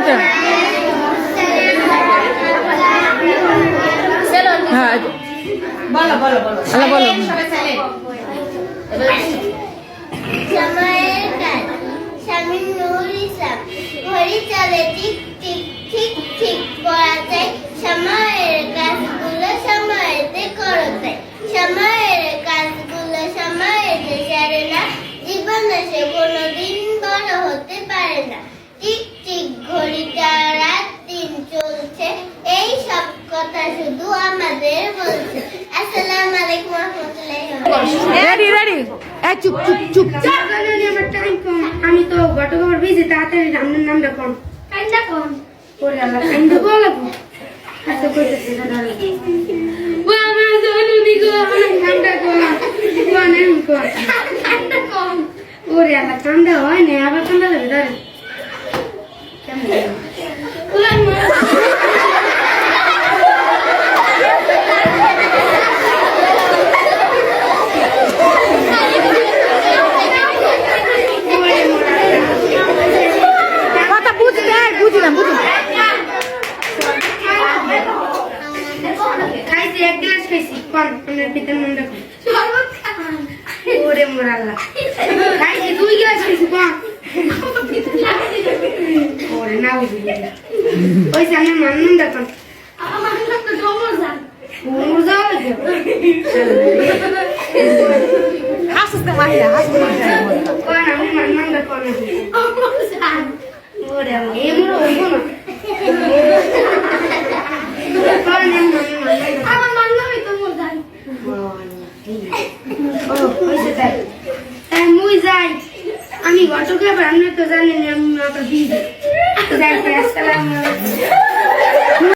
এটা হ্যাঁ বলো বলো বলো আল্লাহ বলো সময়ের কাজ স্বামী নূর ইসলাম ঘড়ি চলে টিক টিক ঠিক ঠিক পড়া চাই সময়ের কাজগুলো সময়তে করতে সময়ের কাজগুলো সময়তে সারে না জীবনে সে কোনোদিন বড় হতে পারে না টিক টিক ঘড়িটা রাত দিন চলছে এই সব কথা শুধু আমাদের বলছে আসসালামু আলাইকুম ওয়া রাহমাতুল্লাহি ওয়া বারাকাতুহু রেডি রেডি এই চুপ চুপ চুপ আমার টাইম কম আমি তো গতবার ভিজে তাড়াতাড়ি রান্নার নামটা কম কান্না কোন করে আল্লাহ কাইন্দ বলবো আচ্ছা কইতেছি দাদা ও আমার জননী গো আমার নামটা কম কোন নাম কোন কান্না কোন ওরে আল্লাহ কান্দা হয় না আবার কান্দা লাগে দাঁড়া কেমন কথা বুঝি না বুঝি না খাইছি এক গ্লাস খাইছি কোন আপনার পিতার নামটা কোন ওরে মোর আল্লাহ খাইছি 2 গ্লাস খাইছি কোন ওরে না বুঝি ওই সামনে মান্নন দেখুন আমার নাম তো জমরজান মোর যাও হাসতে মাহিয়া কোন আমি মান্নন দেখুন জমরজান ওরে এই মোর ওইব না কোন আমার নামই তো জমরজান ও কইছে তাই মুই যাই আমি গতকাল রান্না তো জানি না আমি মাকে দিয়ে